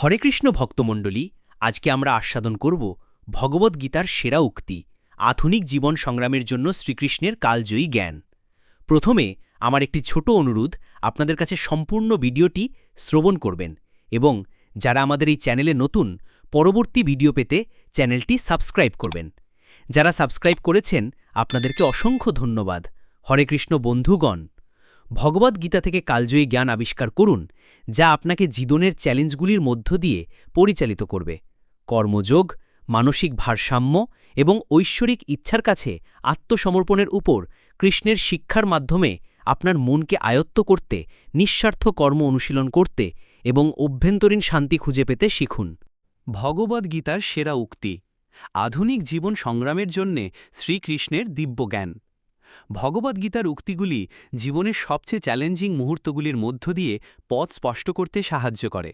হরে কৃষ্ণ ভক্তমণ্ডলী, আজকে আমরা আস্বাদন করব ভগবদ্গীতার সেরা উক্তি, আধুনিক জীবন সংগ্রামের জন্য শ্রীকৃষ্ণের কালজয়ী জ্ঞান। প্রথমে আমার একটি ছোট অনুরোধ, আপনাদের কাছে সম্পূর্ণ ভিডিওটি শ্রবণ করবেন এবং যারা আমাদের এই চ্যানেলে নতুন, পরবর্তী ভিডিও পেতে চ্যানেলটি সাবস্ক্রাইব করবেন। যারা সাবস্ক্রাইব করেছেন আপনাদেরকে অসংখ্য ধন্যবাদ। হরে কৃষ্ণ বন্ধুগণ, ভগবদ্গীতা থেকে কালজয়ী জ্ঞান আবিষ্কার করুন, যা আপনাকে জীবনের চ্যালেঞ্জগুলির মধ্য দিয়ে পরিচালিত করবে। কর্মযোগ, মানসিক ভারসাম্য এবং ঐশ্বরিক ইচ্ছার কাছে আত্মসমর্পণের উপর কৃষ্ণের শিক্ষার মাধ্যমে আপনার মনকে আয়ত্ত করতে, নিঃস্বার্থ কর্ম অনুশীলন করতে এবং অভ্যন্তরীণ শান্তি খুঁজে পেতে শিখুন। ভগবদ্গীতার সেরা উক্তি, আধুনিক জীবন সংগ্রামের জন্যে শ্রীকৃষ্ণের দিব্যজ্ঞান। ভগবদ্গীতার উক্তিগুলি জীবনের সবচেয়ে চ্যালেঞ্জিং মুহূর্তগুলির মধ্য দিয়ে পথ স্পষ্ট করতে সাহায্য করে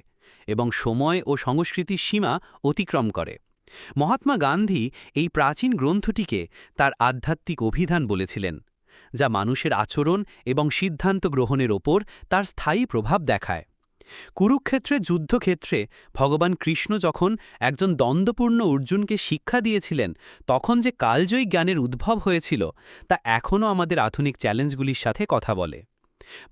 এবং সময় ও সংস্কৃতির সীমা অতিক্রম করে। মহাত্মা গান্ধী এই প্রাচীন গ্রন্থটিকে তার আধ্যাত্মিক অভিধান বলেছিলেন, যা মানুষের আচরণ এবং সিদ্ধান্ত গ্রহণের ওপর তার স্থায়ী প্রভাব দেখায়। কুরুক্ষেত্রের যুদ্ধক্ষেত্রে ভগবান কৃষ্ণ যখন একজন দ্বন্দ্বপূর্ণ অর্জুনকে শিক্ষা দিয়েছিলেন, তখন যে কালজয়ী জ্ঞানের উদ্ভব হয়েছিল তা এখনও আমাদের আধুনিক চ্যালেঞ্জগুলির সাথে কথা বলে।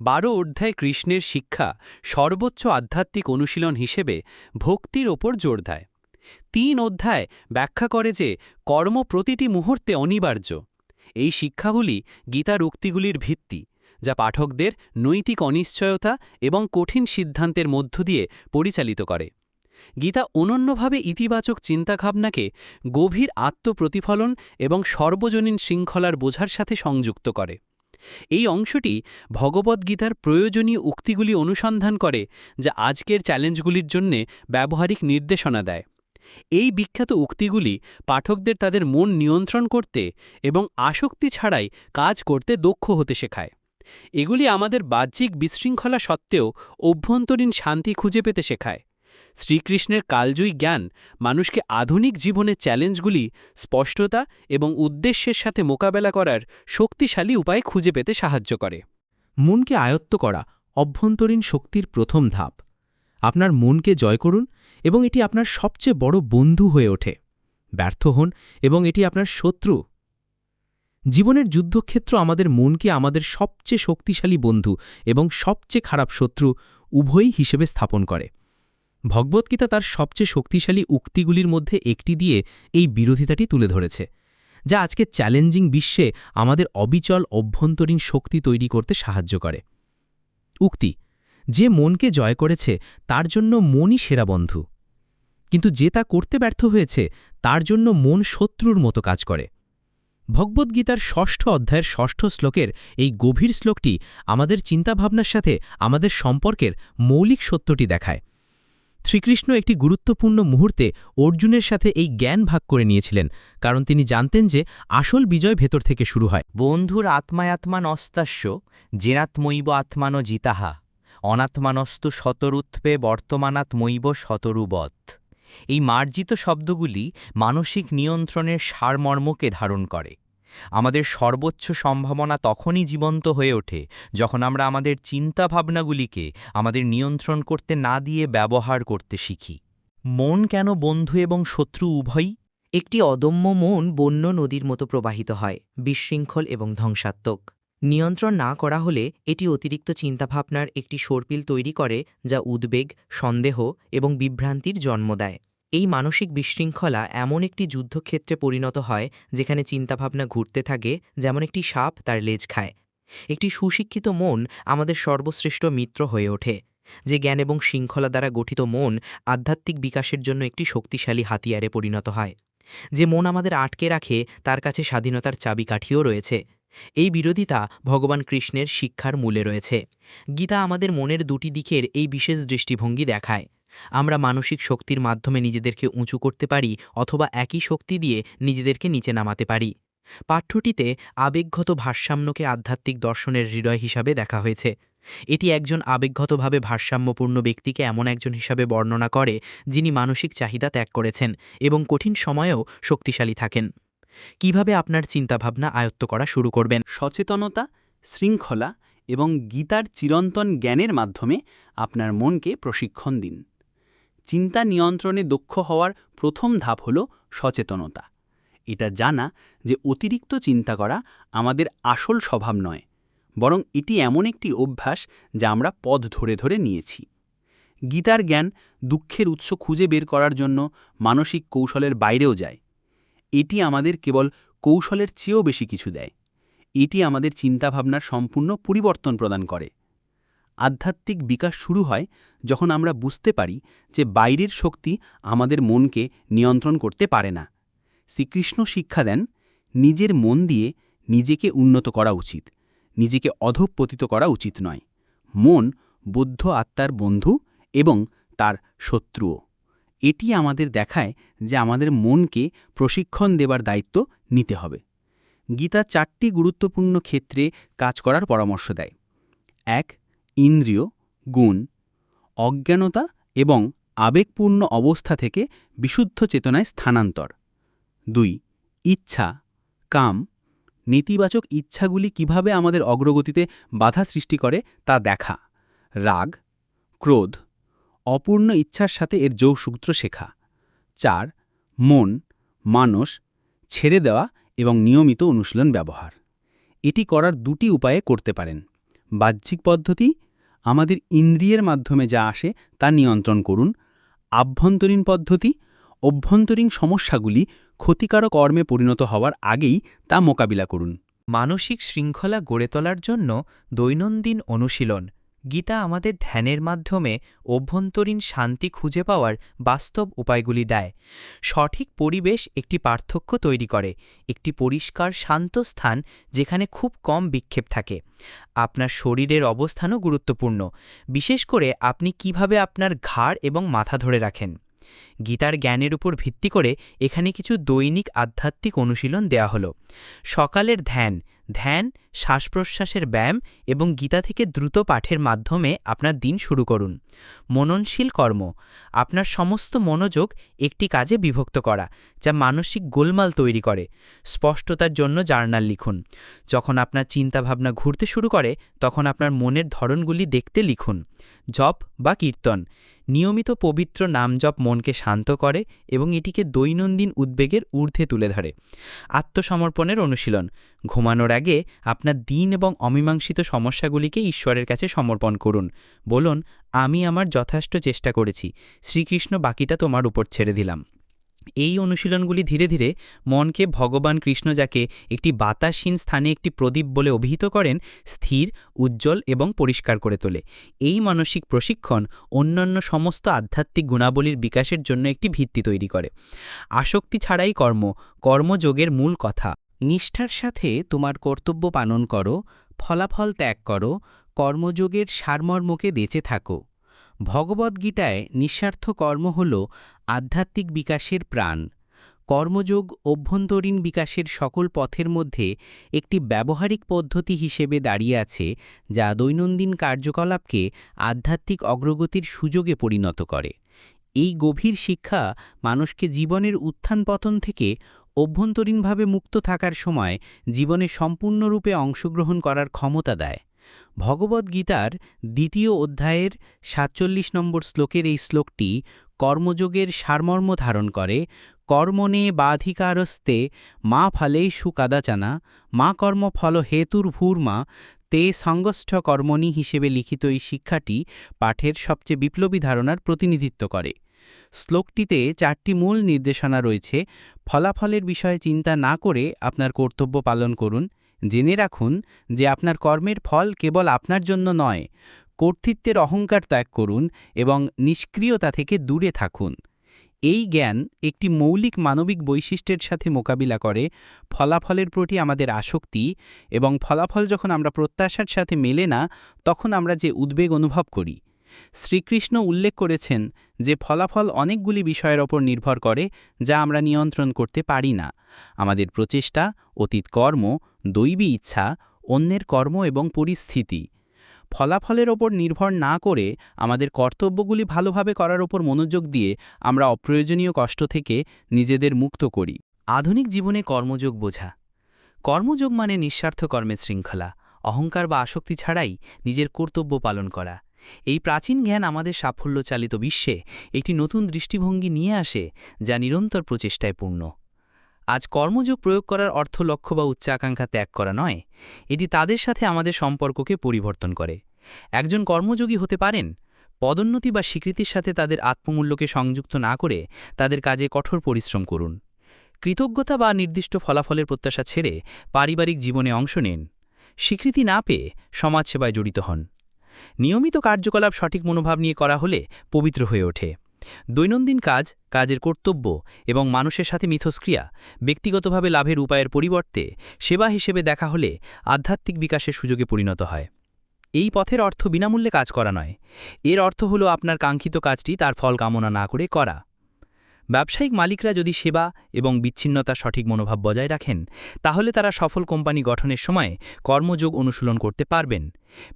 12 অধ্যায় কৃষ্ণের শিক্ষা সর্বোচ্চ আধ্যাত্মিক অনুশীলন হিসেবে ভক্তির ওপর জোর দেয়। 3 অধ্যায় ব্যাখ্যা করে যে কর্ম প্রতিটি মুহূর্তে অনিবার্য। এই শিক্ষাগুলি গীতার উক্তিগুলির ভিত্তি, যা পাঠকদের নৈতিক অনিশ্চয়তা এবং কঠিন সিদ্ধান্তের মধ্য দিয়ে পরিচালিত করে। গীতা অনন্যভাবে ইতিবাচক চিন্তাভাবনাকে গভীর আত্মপ্রতিফলন এবং সর্বজনীন শৃঙ্খলার বোঝার সাথে সংযুক্ত করে। এই অংশটি ভগবদ্গীতার প্রয়োজনীয় উক্তিগুলি অনুসন্ধান করে, যা আজকের চ্যালেঞ্জগুলির জন্য ব্যবহারিক নির্দেশনা দেয়। এই বিখ্যাত উক্তিগুলি পাঠকদের তাদের মন নিয়ন্ত্রণ করতে এবং আসক্তি ছাড়াই কাজ করতে দক্ষ হতে শেখায়। এগুলি আমাদের বাহ্যিক বিশৃঙ্খলা সত্ত্বেও অভ্যন্তরীণ শান্তি খুঁজে পেতে শেখায়। শ্রীকৃষ্ণের কালজয়ী জ্ঞান মানুষকে আধুনিক জীবনের চ্যালেঞ্জগুলি স্পষ্টতা এবং উদ্দেশ্যের সাথে মোকাবেলা করার শক্তিশালী উপায় খুঁজে পেতে সাহায্য করে। মনকে আয়ত্ত করা অভ্যন্তরীণ শক্তির প্রথম ধাপ। আপনার মনকে জয় করুন এবং এটি আপনার সবচেয়ে বড় বন্ধু হয়ে ওঠে। ব্যর্থ হন এবং এটি আপনার শত্রু। জীবনের যুদ্ধক্ষেত্র আমাদের মনকে আমাদের সবচেয়ে শক্তিশালী বন্ধু এবং সবচেয়ে খারাপ শত্রু উভয়ই হিসেবে স্থাপন করে। ভগবদ্গীতা তার সবচেয়ে শক্তিশালী উক্তিগুলির মধ্যে একটি দিয়ে এই বিরোধিতাটি তুলে ধরেছে, যা আজকে চ্যালেঞ্জিং বিশ্বে আমাদের অবিচল অভ্যন্তরীণ শক্তি তৈরি করতে সাহায্য করে। উক্তি, যে মনকে জয় করেছে তার জন্য মনই সেরা বন্ধু, কিন্তু যে তা করতে ব্যর্থ হয়েছে তার জন্য মন শত্রুর মতো কাজ করে। ভগবদ্গীতার 6ষ্ঠ অধ্যায়ের 6ষ্ঠ শ্লোকের এই গভীর শ্লোকটি আমাদের চিন্তাভাবনার সাথে আমাদের সম্পর্কের মৌলিক সত্যটি দেখায়। শ্রীকৃষ্ণ একটি গুরুত্বপূর্ণ মুহূর্তে অর্জুনের সাথে এই জ্ঞান ভাগ করে নিয়েছিলেন, কারণ তিনি জানতেন যে আসল বিজয় ভেতর থেকে শুরু হয়। বন্ধুর আত্মায়াত্মানস্তাস্য জেনাত্মৈব আত্মান জিতাহা অনাত্মানস্তু শতরুৎপে বর্তমানাত্মৈব শতরুবৎ। এই মার্জিত শব্দগুলি মানসিক নিয়ন্ত্রণের সারমর্মকে ধারণ করে। আমাদের সর্বোচ্চ সম্ভাবনা তখনই জীবন্ত হয়ে ওঠে যখন আমরা আমাদের চিন্তাভাবনাগুলিকে আমাদের নিয়ন্ত্রণ করতে না দিয়ে ব্যবহার করতে শিখি। মন কেন বন্ধু এবং শত্রু উভয়ই? একটি অদম্য মন বন্য নদীর মতো প্রবাহিত হয়, বিশৃঙ্খল এবং ধ্বংসাত্মক। নিয়ন্ত্রণ না করা হলে এটি অতিরিক্ত চিন্তাভাবনার একটি সর্পিল তৈরি করে, যা উদ্বেগ, সন্দেহ এবং বিভ্রান্তির জন্ম দেয়। এই মানসিক বিশৃঙ্খলা এমন একটি যুদ্ধক্ষেত্রে পরিণত হয় যেখানে চিন্তাভাবনা ঘুরতে থাকে যেমন একটি সাপ তার লেজ খায়। একটি সুশিক্ষিত মন আমাদের সর্বশ্রেষ্ঠ মিত্র হয়ে ওঠে। যে জ্ঞান এবং শৃঙ্খলা দ্বারা গঠিত মন আধ্যাত্মিক বিকাশের জন্য একটি শক্তিশালী হাতিয়ারে পরিণত হয়। যে মন আমাদের আটকে রাখে তার কাছে স্বাধীনতার চাবিকাঠিও রয়েছে। এই বিরোধিতা ভগবান কৃষ্ণের শিক্ষার মূলে রয়েছে। গীতা আমাদের মনের দুটি দিকের এই বিশেষ দৃষ্টিভঙ্গি দেখায়। আমরা মানসিক শক্তির মাধ্যমে নিজেদেরকে উঁচু করতে পারি অথবা একই শক্তি দিয়ে নিজেদেরকে নিচে নামাতে পারি। পাঠ্যটিতে আবেগগত ভারসাম্যকে আধ্যাত্মিক দর্শনের হৃদয় হিসাবে দেখা হয়েছে। এটি একজন আবেগগতভাবে ভারসাম্যপূর্ণ ব্যক্তিকে এমন একজন হিসাবে বর্ণনা করে যিনি মানসিক চাহিদা ত্যাগ করেছেন এবং কঠিন সময়েও শক্তিশালী থাকেন। কিভাবে আপনার চিন্তাভাবনা আয়ত্ত করা শুরু করবেন? সচেতনতা, শৃঙ্খলা এবং গীতার চিরন্তন জ্ঞানের মাধ্যমে আপনার মনকে প্রশিক্ষণ দিন। চিন্তা নিয়ন্ত্রণে দক্ষ হওয়ার প্রথম ধাপ হল সচেতনতা। এটা জানা যে অতিরিক্ত চিন্তা করা আমাদের আসল স্বভাব নয়, বরং এটি এমন একটি অভ্যাস যা আমরা পথ ধরে ধরে নিয়েছি। গীতার জ্ঞান দুঃখের উৎস খুঁজে বের করার জন্য মানসিক কৌশলের বাইরেও যায়। এটি আমাদের কেবল কৌশলের চেয়েও বেশি কিছু দেয়। এটি আমাদের চিন্তাভাবনার সম্পূর্ণ পরিবর্তন প্রদান করে। আধ্যাত্মিক বিকাশ শুরু হয় যখন আমরা বুঝতে পারি যে বাইরের শক্তি আমাদের মনকে নিয়ন্ত্রণ করতে পারে না। শ্রীকৃষ্ণ শিক্ষা দেন, নিজের মন দিয়ে নিজেকে উন্নত করা উচিত, নিজেকে অধঃপতিত করা উচিত নয়। মন বৌদ্ধ আত্মার বন্ধু এবং তার শত্রুও। এটি আমাদের দেখায় যে আমাদের মনকে প্রশিক্ষণ দেবার দায়িত্ব নিতে হবে। গীতা 4টি গুরুত্বপূর্ণ ক্ষেত্রে কাজ করার পরামর্শ দেয়। 1. ইন্দ্রিয়, গুণ, অজ্ঞানতা এবং আবেগপূর্ণ অবস্থা থেকে বিশুদ্ধ চেতনায় স্থানান্তর। 2. ইচ্ছা, কাম, নেতিবাচক ইচ্ছাগুলি কিভাবে আমাদের অগ্রগতিতে বাধা সৃষ্টি করে তা দেখা। রাগ, ক্রোধ, অপূর্ণ ইচ্ছার সাথে এর যোগসূত্র শেখা। 4. মন, মানস, ছেড়ে দেওয়া এবং নিয়মিত অনুশীলন ব্যবহার। এটি করার 2টি উপায়ে করতে পারেন। বাহ্যিক পদ্ধতি, আমাদের ইন্দ্রিয়ের মাধ্যমে যা আসে তা নিয়ন্ত্রণ করুন। আভ্যন্তরীণ পদ্ধতি, অভ্যন্তরীণ সমস্যাগুলি ক্ষতিকারক কর্মে পরিণত হওয়ার আগেই তা মোকাবিলা করুন। মানসিক শৃঙ্খলা গড়ে তোলার জন্য দৈনন্দিন অনুশীলন। গীতা আমাদের ধ্যানের মাধ্যমে অভ্যন্তরীণ শান্তি খুঁজে পাওয়ার বাস্তব উপায়গুলি দেয়। সঠিক পরিবেশ একটি পার্থক্য তৈরি করে, একটি পরিষ্কার শান্ত স্থান যেখানে খুব কম বিক্ষেপ থাকে। আপনার শরীরের অবস্থানও গুরুত্বপূর্ণ, বিশেষ করে আপনি কিভাবে আপনার ঘাড় এবং মাথা ধরে রাখেন। গীতার জ্ঞানের উপর ভিত্তি করে এখানে কিছু দৈনিক আধ্যাত্মিক অনুশীলন দেয়া হলো। সকালের ধ্যান, শ্বাসপ্রশ্বাসের ব্যায়াম এবং গীতা থেকে দ্রুত পাঠের মাধ্যমে আপনার দিন শুরু করুন। মননশীল কর্ম, আপনার সমস্ত মনোযোগ একটি কাজে বিভক্ত করা, যা মানসিক গোলমাল তৈরি করে। স্পষ্টতার জন্য জার্নাল লিখুন। যখন আপনার চিন্তাভাবনা ঘুরতে শুরু করে তখন আপনার মনের ধরনগুলি দেখতে লিখুন। জপ বা কীর্তন, নিয়মিত পবিত্র নাম জপ মনকে শান্ত করে এবং এটিকে দৈনন্দিন উদ্বেগের ঊর্ধ্বে তুলে ধরে। আত্মসমর্পণের অনুশীলন, ঘুমানোর আগে আপনার দিন এবং অমীমাংসিত সমস্যাগুলিকে ঈশ্বরের কাছে সমর্পণ করুন। বলুন, আমি আমার যথেষ্ট চেষ্টা করেছি, শ্রীকৃষ্ণ বাকিটা তোমার উপর ছেড়ে দিলাম। এই অনুশীলনগুলি ধীরে ধীরে মনকে ভগবান কৃষ্ণ, যাকে একটি বাতাসহীন স্থানে একটি প্রদীপ বলে অভিহিত করেন, স্থির, উজ্জ্বল এবং পরিষ্কার করে তোলে। এই মানসিক প্রশিক্ষণ অন্যান্য সমস্ত আধ্যাত্মিক গুণাবলীর বিকাশের জন্য একটি ভিত্তি তৈরি করে। আসক্তি ছাড়াই কর্মযোগের মূল কথা। নিষ্ঠার সাথে তোমার কর্তব্য পালন করো, ফলাফল ত্যাগ করো, কর্মযোগের সারমর্মকে বেঁচে থাকো। ভগবদ্গীতায় নিঃস্বার্থ কর্ম হল আধ্যাত্মিক বিকাশের প্রাণ। কর্মযোগ অভ্যন্তরীণ বিকাশের সকল পথের মধ্যে একটি ব্যবহারিক পদ্ধতি হিসেবে দাঁড়িয়ে আছে, যা দৈনন্দিন কার্যকলাপকে আধ্যাত্মিক অগ্রগতির সুযোগে পরিণত করে। এই গভীর শিক্ষা মানুষকে জীবনের উত্থান পতন থেকে অভ্যন্তরীণভাবে মুক্ত থাকার সময় জীবনে সম্পূর্ণরূপে অংশগ্রহণ করার ক্ষমতা দেয়। ভগবদ্গীতার 2য় অধ্যায়ের 47 নম্বর শ্লোকের এই শ্লোকটি কর্মযোগের সারমর্ম ধারণ করে। কর্মণে বাধিকারস্তে মা ফলেষু কাদাচানা মা কর্মফল হেতুর্ভূর্মা তে সঙ্গষ্ঠ কর্মণি হিসেবে লিখিত এই শিক্ষাটি পাঠের সবচেয়ে বিপ্লবী ধারণার প্রতিনিধিত্ব করে। শ্লোকটিতে 4টি মূল নির্দেশনা রয়েছে। ফলাফলের বিষয়ে চিন্তা না করে আপনার কর্তব্য পালন করুন। জেনে রাখুন যে আপনার কর্মের ফল কেবল আপনার জন্য নয়। কর্তৃত্বের অহংকার ত্যাগ করুন এবং নিষ্ক্রিয়তা থেকে দূরে থাকুন। এই জ্ঞান একটি মৌলিক মানবিক বৈশিষ্ট্যের সাথে মোকাবিলা করে, ফলাফলের প্রতি আমাদের আসক্তি, এবং ফলাফল যখন আমরা প্রত্যাশার সাথে মেলে না তখন আমরা যে উদ্বেগ অনুভব করি। শ্রীকৃষ্ণ উল্লেখ করেছেন যে ফলাফল অনেকগুলি বিষয়ের ওপর নির্ভর করে যা আমরা নিয়ন্ত্রণ করতে পারি না। আমাদের প্রচেষ্টা, অতীত কর্ম, দৈবী ইচ্ছা, অন্যের কর্ম এবং পরিস্থিতি। ফলাফলের ওপর নির্ভর না করে আমাদের কর্তব্যগুলি ভালোভাবে করার ওপর মনোযোগ দিয়ে আমরা অপ্রয়োজনীয় কষ্ট থেকে নিজেদের মুক্ত করি। আধুনিক জীবনে কর্মযোগ বোঝা। কর্মযোগ মানে নিঃস্বার্থ কর্মের শৃঙ্খলা, অহংকার বা আসক্তি ছাড়াই নিজের কর্তব্য পালন করা। এই প্রাচীন জ্ঞান আমাদের সাফল্যচালিত বিশ্বে একটি নতুন দৃষ্টিভঙ্গি নিয়ে আসে, যা নিরন্তর প্রচেষ্টায় পূর্ণ। আজ কর্মযোগ প্রয়োগ করার অর্থ লক্ষ্য বা উচ্চাকাঙ্ক্ষা ত্যাগ করা নয়, এটি তাদের সাথে আমাদের সম্পর্ককে পরিবর্তন করে। একজন কর্মযোগী হতে পারেন পদোন্নতি বা স্বীকৃতির সাথে তাদের আত্মমূল্যকে সংযুক্ত না করে তাদের কাজে কঠোর পরিশ্রম করুন। কৃতজ্ঞতা বা নির্দিষ্ট ফলাফলের প্রত্যাশা ছেড়ে পারিবারিক জীবনে অংশ নিন। স্বীকৃতি না পেয়ে সমাজসেবায় জড়িত হন। নিয়মিত কার্যকলাপ সঠিক মনোভাব নিয়ে করা হলে পবিত্র হয়ে ওঠে। দৈনন্দিন কাজ, কাজের কর্তব্য এবং মানুষের সাথে মিথস্ক্রিয়া ব্যক্তিগতভাবে লাভের উপায়ের পরিবর্তে সেবা হিসেবে দেখা হলে আধ্যাত্মিক বিকাশের সুযোগে পরিণত হয়। এই পথের অর্থ বিনামূল্যে কাজ করা নয়, এর অর্থ হলো আপনার কাঙ্ক্ষিত কাজটি তার ফল কামনা না করে করা। ব্যবসায়িক মালিকরা যদি সেবা এবং বিচ্ছিন্নতার সঠিক মনোভাব বজায় রাখেন, তাহলে তারা সফল কোম্পানি গঠনের সময় কর্মযোগ অনুশীলন করতে পারবেন।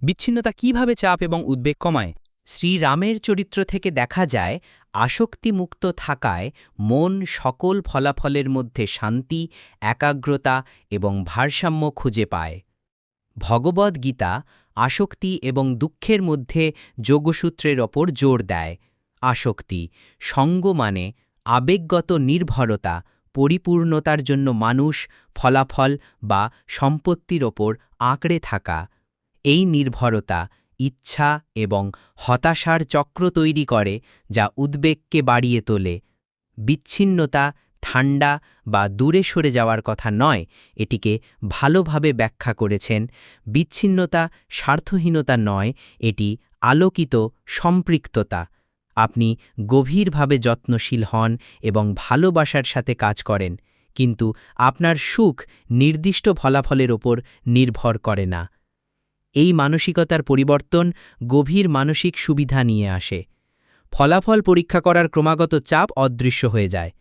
বিচ্ছিন্নতা কিভাবে চাপ এবং উদ্বেগ কমায়? শ্রীরামের চরিত্র থেকে দেখা যায় আসক্তিমুক্ত থাকায় মন সকল ফলাফলের মধ্যে শান্তি, একাগ্রতা এবং ভারসাম্য খুঁজে পায়। ভগবদ্গীতা আসক্তি এবং দুঃখের মধ্যে যোগসূত্রের ওপর জোর দেয়। আসক্তি সঙ্গ মানে আবেগগত নির্ভরতা, পরিপূর্ণতার জন্য মানুষ, ফলাফল বা সম্পত্তির ওপর আঁকড়ে থাকা। এই নির্ভরতা ইচ্ছা এবং হতাশার চক্র তৈরি করে, যা উদ্বেগকে বাড়িয়ে তোলে। বিচ্ছিন্নতা ঠান্ডা বা দূরে সরে যাওয়ার কথা নয়, এটিকে ভালোভাবে ব্যাখ্যা করেছেন। বিচ্ছিন্নতা স্বার্থহীনতা নয়, এটি আলোকিত সম্পৃক্ততা। আপনি গভীরভাবে যত্নশীল হন এবং ভালোবাসার সাথে কাজ করেন, কিন্তু আপনার সুখ নির্দিষ্ট ফলাফলের ওপর নির্ভর করে না। এই মানসিকতার পরিবর্তন গভীর মানসিক সুবিধা নিয়ে আসে। ফলাফল পরীক্ষা করার ক্রমাগত চাপ অদৃশ্য হয়ে যায়।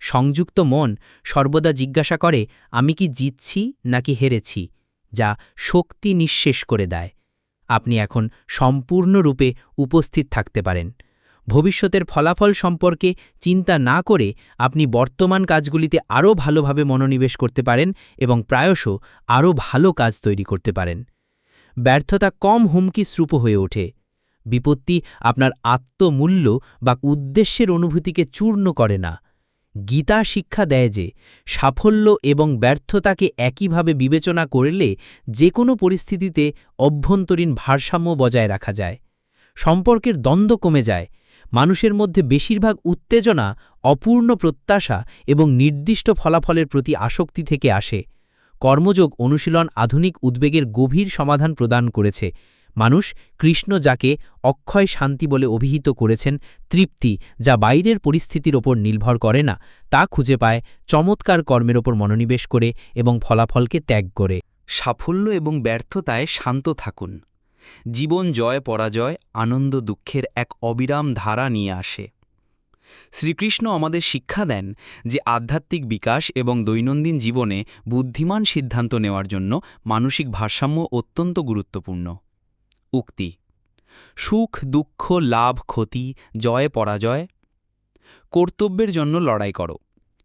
সংযুক্ত মন সর্বদা জিজ্ঞাসা করে, আমি কি জিতছি নাকি হেরেছি, যা শক্তি নিঃশেষ করে দেয়। আপনি এখন সম্পূর্ণরূপে উপস্থিত থাকতে পারেন। ভবিষ্যতের ফলাফল সম্পর্কে চিন্তা না করে আপনি বর্তমান কাজগুলিতে আরও ভালোভাবে মনোনিবেশ করতে পারেন এবং প্রায়শ আরও ভালো কাজ তৈরি করতে পারেন। ব্যর্থতা কম হুমকিস্বরূপ হয়ে ওঠে। বিপত্তি আপনার আত্মমূল্য বা উদ্দেশ্যের অনুভূতিকে চূর্ণ করে না। গীতা শিক্ষা দেয় যে সাফল্য এবং ব্যর্থতাকে একইভাবে বিবেচনা করলে যে কোনো পরিস্থিতিতে অভ্যন্তরীণ ভারসাম্য বজায় রাখা যায়। সম্পর্কের দ্বন্দ্ব কমে যায়। মানুষের মধ্যে বেশিরভাগ উত্তেজনা অপূর্ণ প্রত্যাশা এবং নির্দিষ্ট ফলাফলের প্রতি আসক্তি থেকে আসে। কর্মযোগ অনুশীলন আধুনিক উদ্বেগের গভীর সমাধান প্রদান করেছে। মানুষ কৃষ্ণ যাকে অক্ষয় শান্তি বলে অভিহিত করেছেন, তৃপ্তি যা বাইরের পরিস্থিতির ওপর নির্ভর করে না, তা খুঁজে পায় চমৎকার কর্মের ওপর মনোনিবেশ করে এবং ফলাফলকে ত্যাগ করে। সাফল্য এবং ব্যর্থতায় শান্ত থাকুন। জীবন জয় পরাজয়, আনন্দ দুঃখের এক অবিরাম ধারা নিয়ে আসে। শ্রীকৃষ্ণ আমাদের শিক্ষা দেন যে আধ্যাত্মিক বিকাশ এবং দৈনন্দিন জীবনে বুদ্ধিমান সিদ্ধান্ত নেওয়ার জন্য মানসিক ভারসাম্য অত্যন্ত গুরুত্বপূর্ণ। উক্তি: সুখ দুঃখ লাভ ক্ষতি জয় পরাজয়, কর্তব্যের জন্য লড়াই করো।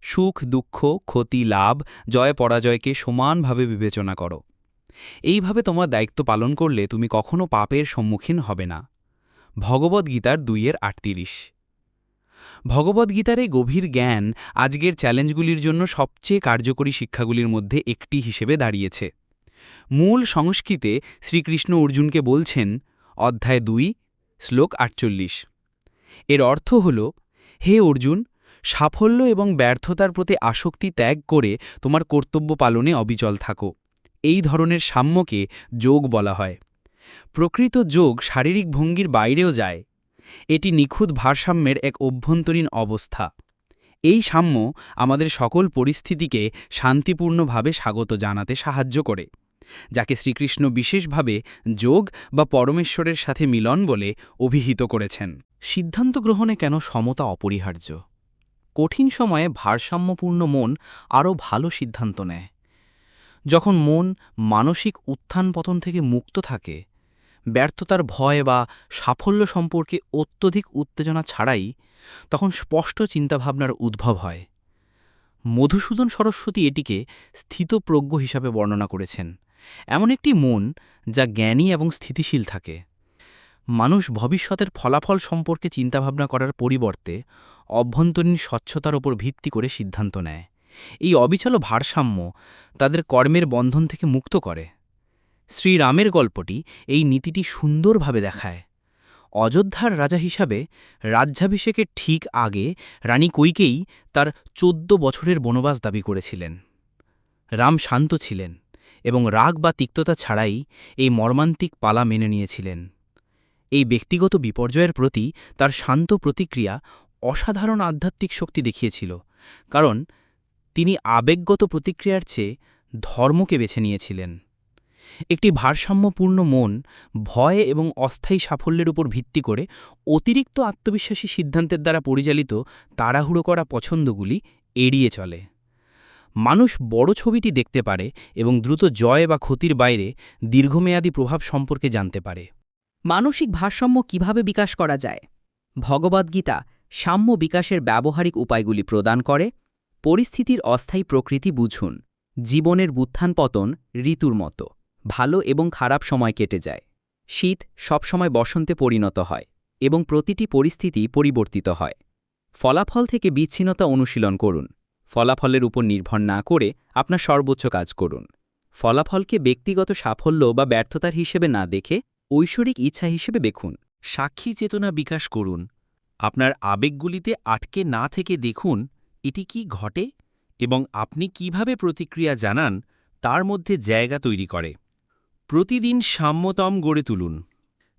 সুখ দুঃখ ক্ষতি লাভ জয় পরাজয়কে সমানভাবে বিবেচনা করো। এইভাবে তোমার দায়িত্ব পালন করলে তুমি কখনো পাপের সম্মুখীন হবে না। ভগবদ্গীতার 2:38। ভগবদ্গীতার এই গভীর জ্ঞান আজকের চ্যালেঞ্জগুলির জন্য সবচেয়ে কার্যকরী শিক্ষাগুলির মধ্যে একটি হিসেবে দাঁড়িয়েছে। মূল সংস্কৃতে শ্রীকৃষ্ণ অর্জুনকে বলছেন, অধ্যায় 2, শ্লোক 48। এর অর্থ হল, হে অর্জুন, সাফল্য এবং ব্যর্থতার প্রতি আসক্তি ত্যাগ করে তোমার কর্তব্য পালনে অবিচল থাকো। এই ধরনের সাম্যকে যোগ বলা হয়। প্রকৃত যোগ শারীরিক ভঙ্গির বাইরেও যায়। এটি নিখুঁত ভারসাম্যের এক অভ্যন্তরীণ অবস্থা। এই সাম্য আমাদের সকল পরিস্থিতিকে শান্তিপূর্ণভাবে স্বাগত জানাতে সাহায্য করে, যাকে শ্রীকৃষ্ণ বিশেষভাবে যোগ বা পরমেশ্বরের সাথে মিলন বলে অভিহিত করেছেন। সিদ্ধান্ত গ্রহণে কেন সমতা অপরিহার্য? কঠিন সময়ে ভারসাম্যপূর্ণ মন আরও ভালো সিদ্ধান্ত নেয়। যখন মন মানসিক উত্থান পতন থেকে মুক্ত থাকে, ব্যর্থতার ভয় বা সাফল্য সম্পর্কে অত্যধিক উত্তেজনা ছাড়াই, তখন স্পষ্ট চিন্তাভাবনার উদ্ভব হয়। মধুসূদন সরস্বতী এটিকে স্থিতপ্রজ্ঞ হিসাবে বর্ণনা করেছেন, এমন একটি মন যা জ্ঞানী এবং স্থিতিশীল থাকে। মানুষ ভবিষ্যতের ফলাফল সম্পর্কে চিন্তাভাবনা করার পরিবর্তে অভ্যন্তরীণ স্বচ্ছতার ওপর ভিত্তি করে সিদ্ধান্ত নেয়। এই অবিচল ভারসাম্য তাদের কর্মের বন্ধন থেকে মুক্ত করে। শ্রীরামের গল্পটি এই নীতিটি সুন্দরভাবে দেখায়। অযোধ্যার রাজা হিসাবে রাজ্যাভিষেকের ঠিক আগে রানী কৈকেয়ী তার ১৪ বছরের বনবাস দাবি করেছিলেন। রাম শান্ত ছিলেন এবং রাগ বা তিক্ততা ছাড়াই এই মর্মান্তিক পালা মেনে নিয়েছিলেন। এই ব্যক্তিগত বিপর্যয়ের প্রতি তার শান্ত প্রতিক্রিয়া অসাধারণ আধ্যাত্মিক শক্তি দেখিয়েছিল, কারণ তিনি আবেগগত প্রতিক্রিয়ার চেয়ে ধর্মকে বেছে নিয়েছিলেন। একটি ভারসাম্যপূর্ণ মন ভয় এবং অস্থায়ী সাফল্যের উপর ভিত্তি করে অতিরিক্ত আত্মবিশ্বাসী সিদ্ধান্তের দ্বারা পরিচালিত তাড়াহুড়ো করা পছন্দগুলি এড়িয়ে চলে। মানুষ বড় ছবিটি দেখতে পারে এবং দ্রুত জয় বা ক্ষতির বাইরে দীর্ঘমেয়াদী প্রভাব সম্পর্কে জানতে পারে। মানসিক ভারসাম্য কিভাবে বিকাশ করা যায়? ভগবদ্গীতা সাম্য বিকাশের ব্যবহারিক উপায়গুলি প্রদান করে। পরিস্থিতির অস্থায়ী প্রকৃতি বুঝুন। জীবনের উত্থান পতন ঋতুর মতো, ভালো এবং খারাপ সময় কেটে যায়। শীত সবসময় বসন্তে পরিণত হয় এবং প্রতিটি পরিস্থিতি পরিবর্তিত হয়। ফলাফল থেকে বিচ্ছিন্নতা অনুশীলন করুন। ফলাফলের উপর নির্ভর না করে আপনার সর্বোচ্চ কাজ করুন। ফলাফলকে ব্যক্তিগত সাফল্য বা ব্যর্থতার হিসেবে না দেখে ঐশ্বরিক ইচ্ছা হিসেবে দেখুন। সাক্ষী চেতনা বিকাশ করুন। আপনার আবেগগুলিতে আটকে না থেকে দেখুন এটি কি ঘটে এবং আপনি কিভাবে প্রতিক্রিয়া জানান তার মধ্যে জায়গা তৈরি করে। প্রতিদিন সাম্যতম গড়ে তুলুন।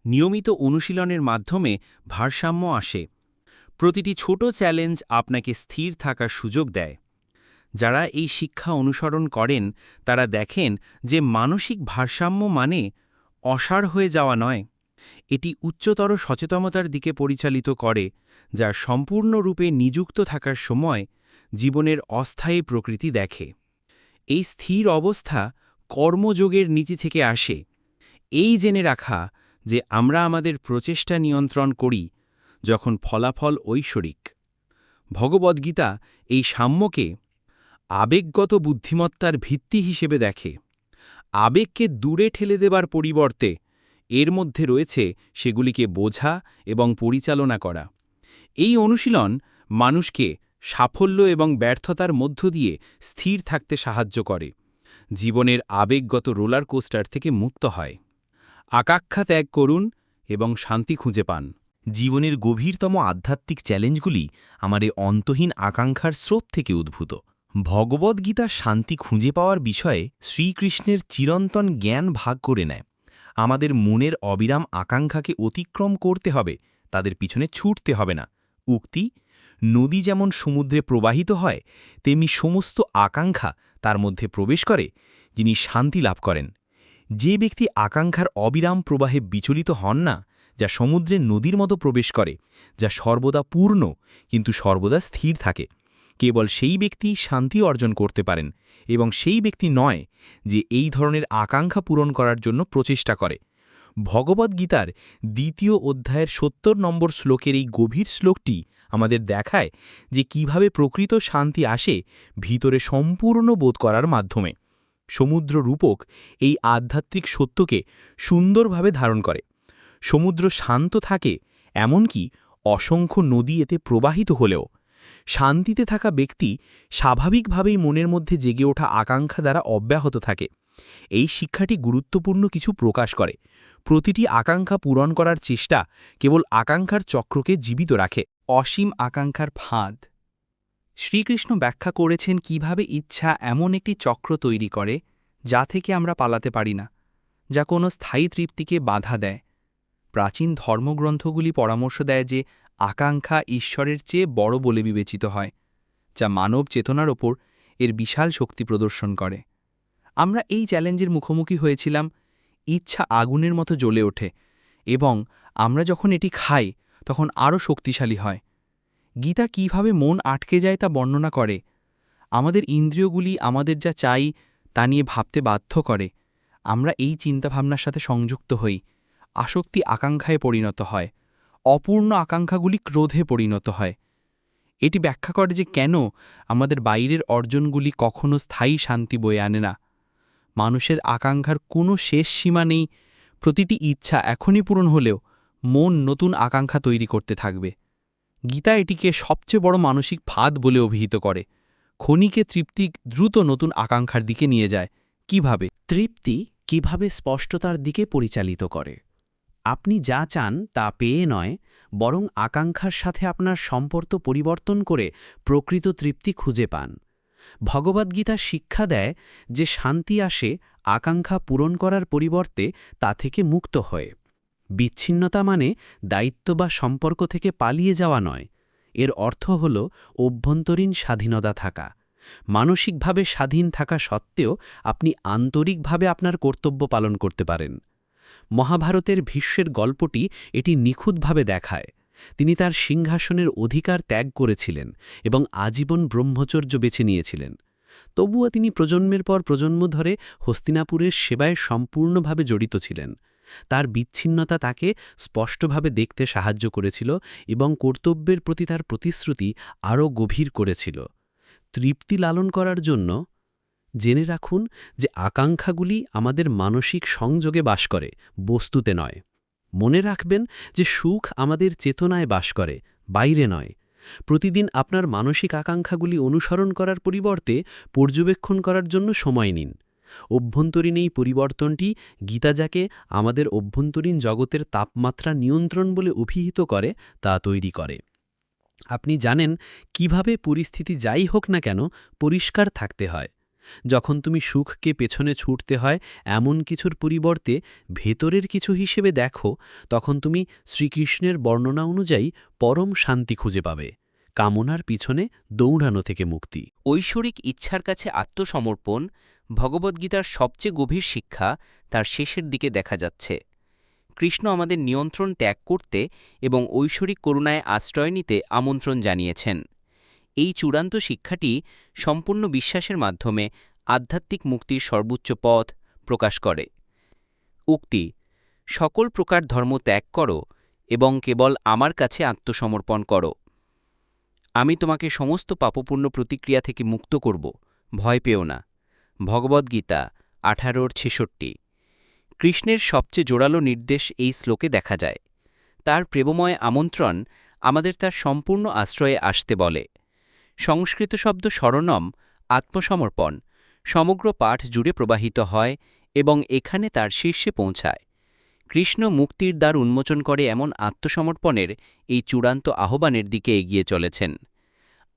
নিয়মিত অনুশীলনের মাধ্যমে ভারসাম্য আসে। প্রতিটি ছোট চ্যালেঞ্জ আপনাকে স্থির থাকার সুযোগ দেয়। যারা এই শিক্ষা অনুসরণ করেন তারা দেখেন যে মানসিক ভারসাম্য মানে অসাড় হয়ে যাওয়া নয়, এটি উচ্চতর সচেতনতার দিকে পরিচালিত করে, যা সম্পূর্ণরূপে নিযুক্ত থাকার সময় জীবনের অস্থায়ী প্রকৃতি দেখে। এই স্থির অবস্থা কর্মযোগের নীতি থেকে আসে। এই জেনে রাখা যে আমরা আমাদের প্রচেষ্টা নিয়ন্ত্রণ করি যখন ফলাফল ঐশ্বরিক। ভগবদ্গীতা এই সাম্যকে আবেগগত বুদ্ধিমত্তার ভিত্তি হিসেবে দেখে। আবেগকে দূরে ঠেলে দেবার পরিবর্তে এর মধ্যে রয়েছে সেগুলিকে বোঝা এবং পরিচালনা করা। এই অনুশীলন মানুষকে সাফল্য এবং ব্যর্থতার মধ্য দিয়ে স্থির থাকতে সাহায্য করে, জীবনের আবেগগত রোলার কোস্টার থেকে মুক্ত হয়। আকাঙ্ক্ষা ত্যাগ করুন এবং শান্তি খুঁজে পান। জীবনের গভীরতম আধ্যাত্মিক চ্যালেঞ্জগুলি আমার এই অন্তহীন আকাঙ্ক্ষার স্রোত থেকে উদ্ভূত। ভগবদ্গীতার শান্তি খুঁজে পাওয়ার বিষয়ে শ্রীকৃষ্ণের চিরন্তন জ্ঞান ভাগ করে নেয়। আমাদের মনের অবিরাম আকাঙ্ক্ষাকে অতিক্রম করতে হবে, তাদের পিছনে ছুটতে হবে না। উক্তি, নদী যেমন সমুদ্রে প্রবাহিত হয় তেমনি সমস্ত আকাঙ্ক্ষা তার মধ্যে প্রবেশ করে, যিনি শান্তি লাভ করেন। যে ব্যক্তি আকাঙ্ক্ষার অবিরাম প্রবাহে বিচলিত হন না, যা সমুদ্রের নদীর মতো প্রবেশ করে, যা সর্বদা পূর্ণ কিন্তু সর্বদা স্থির থাকে, কেবল সেই ব্যক্তি শান্তি অর্জন করতে পারেন এবং সেই ব্যক্তি নয় যে এই ধরনের আকাঙ্ক্ষা পূরণ করার জন্য প্রচেষ্টা করে। ভগবদ্গীতার ২য় অধ্যায়ের ৭০ নম্বর শ্লোকের এই গভীর শ্লোকটি আমাদের দেখায় যে কিভাবে প্রকৃত শান্তি আসে ভিতরে সম্পূর্ণ বোধ করার মাধ্যমে। সমুদ্র রূপক এই আধ্যাত্মিক সত্যকে সুন্দরভাবে ধারণ করে। সমুদ্র শান্ত থাকে, এমনকি অসংখ্য নদী এতে প্রবাহিত হলেও। শান্তিতে থাকা ব্যক্তি স্বাভাবিকভাবেই মনের মধ্যে জেগে ওঠা আকাঙ্ক্ষা দ্বারা অব্যাহত থাকে। এই শিক্ষাটি গুরুত্বপূর্ণ কিছু প্রকাশ করে। প্রতিটি আকাঙ্ক্ষা পূরণ করার চেষ্টা কেবল আকাঙ্ক্ষার চক্রকে জীবিত রাখে। অসীম আকাঙ্ক্ষার ফাঁদ। শ্রীকৃষ্ণ ব্যাখ্যা করেছেন কিভাবে ইচ্ছা এমন একটি চক্র তৈরি করে যা থেকে আমরা পালাতে পারি না, যা কোনো স্থায়ী তৃপ্তিকে বাধা দেয়। প্রাচীন ধর্মগ্রন্থগুলি পরামর্শ দেয় যে আকাঙ্ক্ষা ঈশ্বরের চেয়ে বড় বলে বিবেচিত হয়, যা মানব চেতনার ওপর এর বিশাল শক্তি প্রদর্শন করে। আমরা এই চ্যালেঞ্জের মুখোমুখি হয়েছিলাম। ইচ্ছা আগুনের মতো জ্বলে ওঠে এবং আমরা যখন এটি খাই তখন আরও শক্তিশালী হয়। গীতা কিভাবে মন আটকে যায় তা বর্ণনা করে। আমাদের ইন্দ্রিয়গুলি আমাদের যা চাই তা নিয়ে ভাবতে বাধ্য করে। আমরা এই চিন্তাভাবনার সাথে সংযুক্ত হই। আসক্তি আকাঙ্ক্ষায় পরিণত হয়। অপূর্ণ আকাঙ্ক্ষাগুলি ক্রোধে পরিণত হয়। এটি ব্যাখ্যা করে যে কেন আমাদের বাইরের অর্জনগুলি কখনো স্থায়ী শান্তি বয়ে আনে না। মানুষের আকাঙ্ক্ষার কোনো শেষ সীমা নেই। প্রতিটি ইচ্ছা এখনই পূরণ হলেও মন নতুন আকাঙ্ক্ষা তৈরি করতে থাকবে। গীতা এটিকে সবচেয়ে বড় মানসিক ফাঁদ বলে অভিহিত করে। ক্ষণিকে তৃপ্তি দ্রুত নতুন আকাঙ্ক্ষার দিকে নিয়ে যায়। কিভাবে? তৃপ্তি কিভাবে স্পষ্টতার দিকে পরিচালিত করে? আপনি যা চান তা পেয়ে নয়, বরং আকাঙ্ক্ষার সাথে আপনার সম্পর্ক পরিবর্তন করে প্রকৃত তৃপ্তি খুঁজে পান। ভগবদ্গীতা শিক্ষা দেয় যে শান্তি আসে আকাঙ্ক্ষা পূরণ করার পরিবর্তে তা থেকে মুক্ত হয়ে। বিচ্ছিন্নতা মানে দায়িত্ব বা সম্পর্ক থেকে পালিয়ে যাওয়া নয়, এর অর্থ হল অভ্যন্তরীণ স্বাধীনতা থাকা। মানসিকভাবে স্বাধীন থাকা সত্ত্বেও আপনি আন্তরিকভাবে আপনার কর্তব্য পালন করতে পারেন। মহাভারতের ভীষ্মের গল্পটি এটি নিখুঁতভাবে দেখায়। তিনি তার সিংহাসনের অধিকার ত্যাগ করেছিলেন এবং আজীবন ব্রহ্মচর্য বেছে নিয়েছিলেন। তবুও তিনি প্রজন্মের পর প্রজন্ম ধরে হস্তিনাপুরের সেবায় সম্পূর্ণভাবে জড়িত ছিলেন। তার বিচ্ছিন্নতা তাকে স্পষ্টভাবে দেখতে সাহায্য করেছিল এবং কর্তব্যের প্রতি তার প্রতিশ্রুতি আরও গভীর করেছিল। তৃপ্তি লালন করার জন্য জেনে রাখুন যে আকাঙ্ক্ষাগুলি আমাদের মানসিক সংযোগে বাস করে, বস্তুতে নয়। মনে রাখবেন যে সুখ আমাদের চেতনায় বাস করে, বাইরে নয়। প্রতিদিন আপনার মানসিক আকাঙ্ক্ষাগুলি অনুসরণ করার পরিবর্তে পর্যবেক্ষণ করার জন্য সময় নিন। অভ্যন্তরীণ এই পরিবর্তনটি গীতা যাকে আমাদের অভ্যন্তরীণ জগতের তাপমাত্রা নিয়ন্ত্রণ বলে অভিহিত করে তা তৈরি করে। আপনি জানেন কিভাবে পরিস্থিতি যাই হোক না কেন পরিষ্কার থাকতে হয়। যখন তুমি সুখকে পেছনে ছুটতে হয় এমন কিছুর পরিবর্তে ভেতরের কিছু হিসেবে দেখো, তখন তুমি শ্রীকৃষ্ণের বর্ণনা অনুযায়ী পরম শান্তি খুঁজে পাবে। কামনার পিছনে দৌড়ানো থেকে মুক্তি। ঐশ্বরিক ইচ্ছার কাছে আত্মসমর্পণ ভগবদ্গীতার সবচেয়ে গভীর শিক্ষা তার শেষের দিকে দেখা যাচ্ছে। কৃষ্ণ আমাদের নিয়ন্ত্রণ ত্যাগ করতে এবং ঐশ্বরিক করুণায় আশ্রয় নিতে আমন্ত্রণ জানিয়েছেন। এই চূড়ান্ত শিক্ষাটি সম্পূর্ণ বিশ্বাসের মাধ্যমে আধ্যাত্মিক মুক্তির সর্বোচ্চ পথ প্রকাশ করে। উক্তি: সকল প্রকার ধর্ম ত্যাগ করো এবং কেবল আমার কাছে আত্মসমর্পণ করো। আমি তোমাকে সমস্ত পাপপূর্ণ প্রতিক্রিয়া থেকে মুক্ত করব, ভয় পেও না। ভগবদ্গীতা 18:66। কৃষ্ণের সবচেয়ে জোরালো নির্দেশ এই শ্লোকে দেখা যায়। তার প্রেমময় আমন্ত্রণ আমাদের তার সম্পূর্ণ আশ্রয়ে আসতে বলে। সংস্কৃত শব্দ শরণম, আত্মসমর্পণ, সমগ্র পাঠ জুড়ে প্রবাহিত হয় এবং এখানে তার শীর্ষে পৌঁছায়। কৃষ্ণ মুক্তির দ্বার উন্মোচন করে এমন আত্মসমর্পণের এই চূড়ান্ত আহ্বানের দিকে এগিয়ে চলেছেন।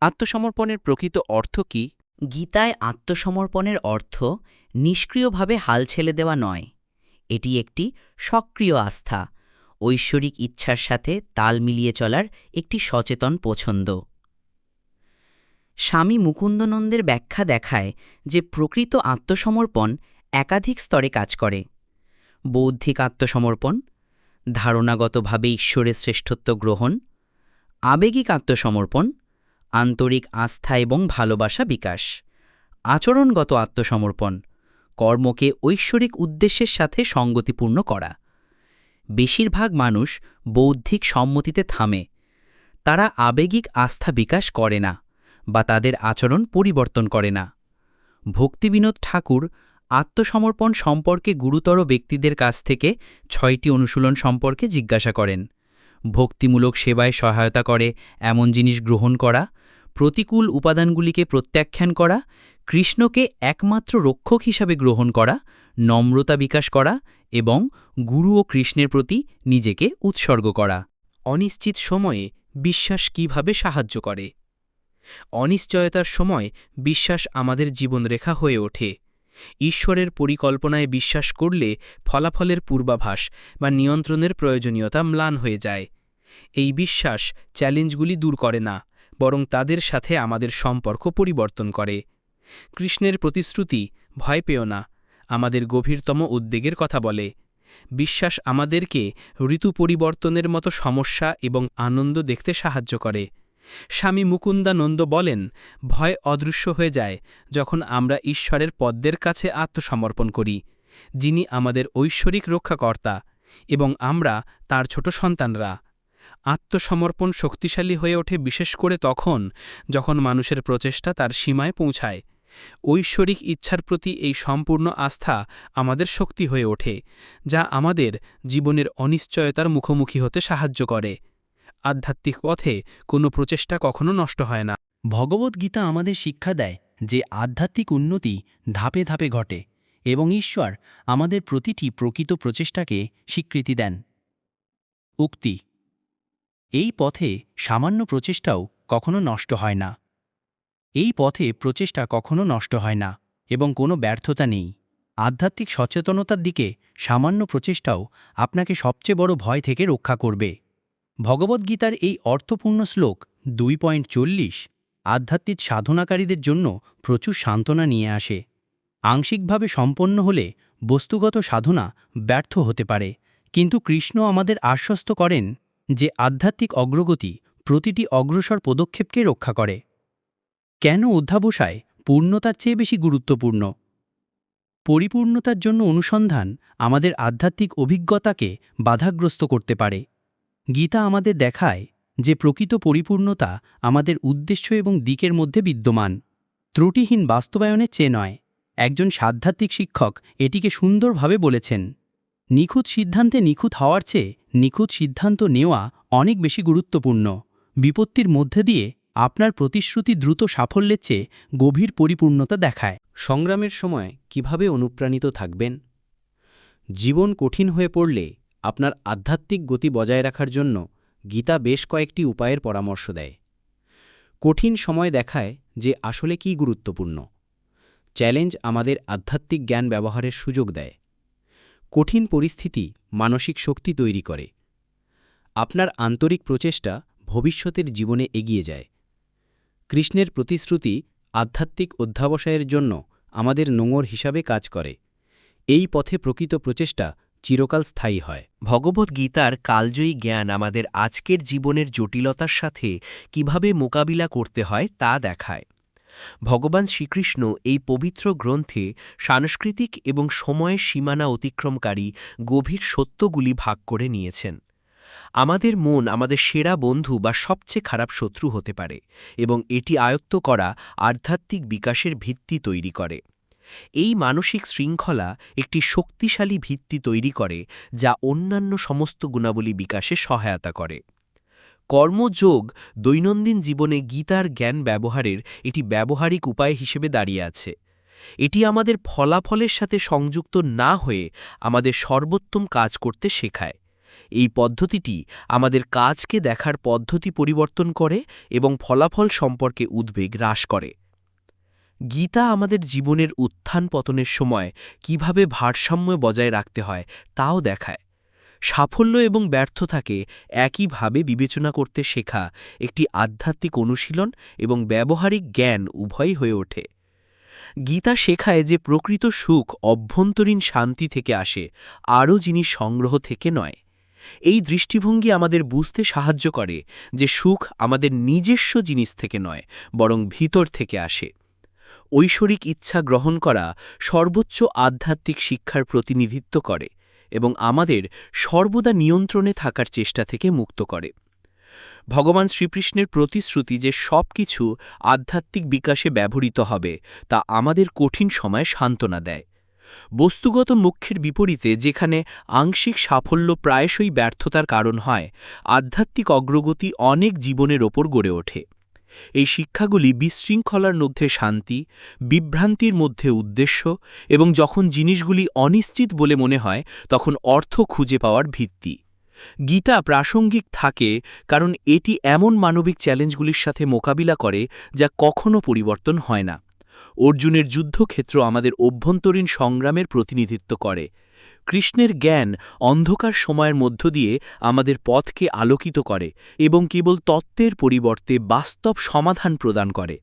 আত্মসমর্পণের প্রকৃত অর্থ কি? গীতায় আত্মসমর্পণের অর্থ নিষ্ক্রিয়ভাবে হাল ছেড়ে দেওয়া নয়। এটি একটি সক্রিয় আস্থা, ঐশ্বরিক ইচ্ছার সাথে তাল মিলিয়ে চলার একটি সচেতন পছন্দ। স্বামী মুকুন্দনন্দের ব্যাখ্যা দেখায় যে প্রকৃত আত্মসমর্পণ একাধিক স্তরে কাজ করে। বৌদ্ধিক আত্মসমর্পণ, ধারণাগতভাবে ঈশ্বরের শ্রেষ্ঠত্ব গ্রহণ; আবেগিক আত্মসমর্পণ, আন্তরিক আস্থা এবং ভালোবাসা বিকাশ; আচরণগত আত্মসমর্পণ, কর্মকে ঐশ্বরিক উদ্দেশ্যের সাথে সঙ্গতিপূর্ণ করা। বেশিরভাগ মানুষ বৌদ্ধিক সম্মতিতে থামে। তারা আবেগিক আস্থা বিকাশ করে না বা তাদের আচরণ পরিবর্তন করে না। ভক্তিবিনোদ ঠাকুর আত্মসমর্পণ সম্পর্কে গুরুতর ব্যক্তিদের কাছ থেকে 6টি অনুশীলন সম্পর্কে জিজ্ঞাসা করেন। ভক্তিমূলক সেবায় সহায়তা করে এমন জিনিস গ্রহণ করা, প্রতিকূল উপাদানগুলিকে প্রত্যাখ্যান করা, কৃষ্ণকে একমাত্র রক্ষক হিসাবে গ্রহণ করা, নম্রতা বিকাশ করা এবং গুরু ও কৃষ্ণের প্রতি নিজেকে উৎসর্গ করা। অনিশ্চিত সময়ে বিশ্বাস কিভাবে সাহায্য করে? অনিশ্চয়তার সময় বিশ্বাস আমাদের জীবনরেখা হয়ে ওঠে। ঈশ্বরের পরিকল্পনায় বিশ্বাস করলে ফলাফলের পূর্বাভাস বা নিয়ন্ত্রণের প্রয়োজনীয়তা ম্লান হয়ে যায়। এই বিশ্বাস চ্যালেঞ্জগুলি দূর করে না, বরং তাদের সাথে আমাদের সম্পর্ক পরিবর্তন করে। কৃষ্ণের প্রতিশ্রুতি ভয় পেও না আমাদের গভীরতম উদ্বেগের কথা বলে। বিশ্বাস আমাদেরকে ঋতু পরিবর্তনের মতো সমস্যা এবং আনন্দ দেখতে সাহায্য করে। স্বামী মুকুন্দানন্দ বলেন, ভয় অদৃশ্য হয়ে যায় যখন আমরা ঈশ্বরের পদ্মের কাছে আত্মসমর্পণ করি, যিনি আমাদের ঐশ্বরিক রক্ষাকর্তা এবং আমরা তার ছোট সন্তানরা। আত্মসমর্পণ শক্তিশালী হয়ে ওঠে বিশেষ করে তখন যখন মানুষের প্রচেষ্টা তার সীমায় পৌঁছায়। ঐশ্বরিক ইচ্ছার প্রতি এই সম্পূর্ণ আস্থা আমাদের শক্তি হয়ে ওঠে, যা আমাদের জীবনের অনিশ্চয়তার মুখোমুখি হতে সাহায্য করে। আধ্যাত্মিক পথে কোনো প্রচেষ্টা কখনো নষ্ট হয় না। ভগবদ্গীতা আমাদের শিক্ষা দেয় যে আধ্যাত্মিক উন্নতি ধাপে ধাপে ঘটে এবং ঈশ্বর আমাদের প্রতিটি প্রকৃত প্রচেষ্টাকে স্বীকৃতি দেন। উক্তি: এই পথে সামান্য প্রচেষ্টাও কখনো নষ্ট হয় না। এই পথে প্রচেষ্টা কখনো নষ্ট হয় না এবং কোনো ব্যর্থতা নেই। আধ্যাত্মিক সচেতনতার দিকে সামান্য প্রচেষ্টাও আপনাকে সবচেয়ে বড় ভয় থেকে রক্ষা করবে। ভগবদ্গীতার এই অর্থপূর্ণ শ্লোক 2.40 আধ্যাত্মিক সাধনাকারীদের জন্য প্রচুর সান্ত্বনা নিয়ে আসে। আংশিকভাবে সম্পন্ন হলে বস্তুগত সাধনা ব্যর্থ হতে পারে, কিন্তু কৃষ্ণ আমাদের আশ্বস্ত করেন যে আধ্যাত্মিক অগ্রগতি প্রতিটি অগ্রসর পদক্ষেপকে রক্ষা করে। কেন অধ্যাবসায় পূর্ণতার চেয়ে বেশি গুরুত্বপূর্ণ? পরিপূর্ণতার জন্য অনুসন্ধান আমাদের আধ্যাত্মিক অভিজ্ঞতাকে বাধাগ্রস্ত করতে পারে। গীতা আমাদের দেখায় যে প্রকৃত পরিপূর্ণতা আমাদের উদ্দেশ্য এবং দিকের মধ্যে বিদ্যমান, ত্রুটিহীন বাস্তবায়নের চেয়ে নয়। একজন আধ্যাত্মিক শিক্ষক এটিকে সুন্দরভাবে বলেছেন, নিখুঁত সিদ্ধান্তে নিখুঁত হওয়ার চেয়ে নিখুঁত সিদ্ধান্ত নেওয়া অনেক বেশি গুরুত্বপূর্ণ। বিপত্তির মধ্যে দিয়ে আপনার প্রতিশ্রুতি দ্রুত সাফল্যের চেয়ে গভীর পরিপূর্ণতা দেখায়। সংগ্রামের সময় কিভাবে অনুপ্রাণিত থাকবেন? জীবন কঠিন হয়ে পড়লে আপনার আধ্যাত্মিক গতি বজায় রাখার জন্য গীতা বেশ কয়েকটি উপায়ের পরামর্শ দেয়। কঠিন সময় দেখায় যে আসলে কি গুরুত্বপূর্ণ। চ্যালেঞ্জ আমাদের আধ্যাত্মিক জ্ঞান ব্যবহারের সুযোগ দেয়। কঠিন পরিস্থিতি মানসিক শক্তি তৈরি করে। আপনার আন্তরিক প্রচেষ্টা ভবিষ্যতের জীবনে এগিয়ে যায়। কৃষ্ণের প্রতিশ্রুতি আধ্যাত্মিক অধ্যাবসায়ের জন্য আমাদের নোঙর হিসাবে কাজ করে। এই পথে প্রকৃত প্রচেষ্টা চিরকাল স্থায়ী হয়। ভগবদ্গীতার কালজয়ী জ্ঞান আমাদের আজকের জীবনের জটিলতার সাথে কিভাবে মোকাবিলা করতে হয় তা দেখায়। ভগবান শ্রীকৃষ্ণ এই পবিত্র গ্রন্থে সাংস্কৃতিক এবং সময়ের সীমানা অতিক্রমকারী গভীর সত্যগুলি ভাগ করে নিয়েছেন। আমাদের মন আমাদের সেরা বন্ধু বা সবচেয়ে খারাপ শত্রু হতে পারে এবং এটি আয়ত্ত করা আধ্যাত্মিক বিকাশের ভিত্তি তৈরি করে। এই মানসিক শৃঙ্খলা একটি শক্তিশালী ভিত্তি তৈরি করে যা অন্যান্য সমস্ত গুণাবলী বিকাশে সহায়তা করে। কর্মযোগ দৈনন্দিন জীবনে গীতার জ্ঞান ব্যবহারের একটি ব্যবহারিক উপায় হিসেবে দাঁড়িয়ে আছে। এটি আমাদের ফলাফলের সাথে সংযুক্ত না হয়ে আমাদের সর্বোত্তম কাজ করতে শেখায়। এই পদ্ধতিটি আমাদের কাজকে দেখার পদ্ধতি পরিবর্তন করে এবং ফলাফল সম্পর্কে উদ্বেগ হ্রাস করে। গীতা আমাদের জীবনের উত্থান পতনের সময় কিভাবে ভারসাম্য বজায় রাখতে হয় তাও দেখায়। সাফল্য এবং ব্যর্থতাকে একইভাবে বিবেচনা করতে শেখা একটি আধ্যাত্মিক অনুশীলন এবং ব্যবহারিক জ্ঞান উভয়ই হয়ে ওঠে। গীতা শেখায় যে প্রকৃত সুখ অভ্যন্তরীণ শান্তি থেকে আসে, আরও জিনিস সংগ্রহ থেকে নয়। এই দৃষ্টিভঙ্গি আমাদের বুঝতে সাহায্য করে যে সুখ আমাদের নিজস্ব জিনিস থেকে নয়, বরং ভিতর থেকে আসে। ঐশ্বরিক ইচ্ছা গ্রহণ করা সর্বোচ্চ আধ্যাত্মিক শিক্ষার প্রতিনিধিত্ব করে এবং আমাদের সর্বদা নিয়ন্ত্রণে থাকার চেষ্টা থেকে মুক্ত করে। ভগবান শ্রীকৃষ্ণের প্রতিশ্রুতি যে সব কিছু আধ্যাত্মিক বিকাশে ব্যবহৃত হবে তা আমাদের কঠিন সময়ে সান্ত্বনা দেয়। বস্তুগত মুখ্যের বিপরীতে, যেখানে আংশিক সাফল্য প্রায়শই ব্যর্থতার কারণ হয়, আধ্যাত্মিক অগ্রগতি অনেক জীবনের ওপর গড়ে ওঠে। এই শিক্ষাগুলি বিশৃঙ্খলার মধ্যে শান্তি, বিভ্রান্তির মধ্যে উদ্দেশ্য এবং যখন জিনিসগুলি অনিশ্চিত বলে মনে হয় তখন অর্থ খুঁজে পাওয়ার ভিত্তি। গীতা প্রাসঙ্গিক থাকে কারণ এটি এমন মানবিক চ্যালেঞ্জগুলির সাথে মোকাবিলা করে যা কখনো পরিবর্তন হয় না। অর্জুনের যুদ্ধক্ষেত্র আমাদের অভ্যন্তরীণ সংগ্রামের প্রতিনিধিত্ব করে। কৃষ্ণের জ্ঞান অন্ধকার সময়ের মধ্য দিয়ে আমাদের পথকে আলোকিত করে এবং কেবল তত্ত্বের পরিবর্তে বাস্তব সমাধান প্রদান করে।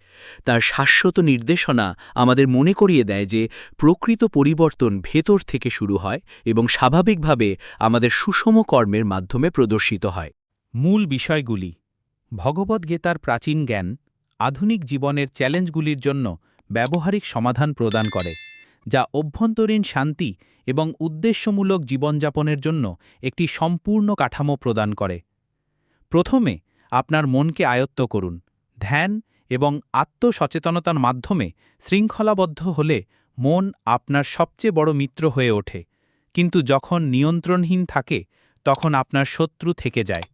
তার শাশ্বত নির্দেশনা আমাদের মনে করিয়ে দেয় যে প্রকৃত পরিবর্তন ভেতর থেকে শুরু হয় এবং স্বাভাবিকভাবে আমাদের সুষম কর্মের মাধ্যমে প্রদর্শিত হয়। মূল বিষয়গুলি: ভগবদ্গীতার প্রাচীন জ্ঞান আধুনিক জীবনের চ্যালেঞ্জগুলির জন্য ব্যবহারিক সমাধান প্রদান করে, যা অভ্যন্তরীণ শান্তি এবং উদ্দেশ্যমূলক জীবনযাপনের জন্য একটি সম্পূর্ণ কাঠামো প্রদান করে। প্রথমে আপনার মনকে আয়ত্ত করুন। ধ্যান এবং আত্মসচেতনতার মাধ্যমে শৃঙ্খলাবদ্ধ হলে মন আপনার সবচেয়ে বড় মিত্র হয়ে ওঠে, কিন্তু যখন নিয়ন্ত্রণহীন থাকে তখন আপনার শত্রু থেকে যায়।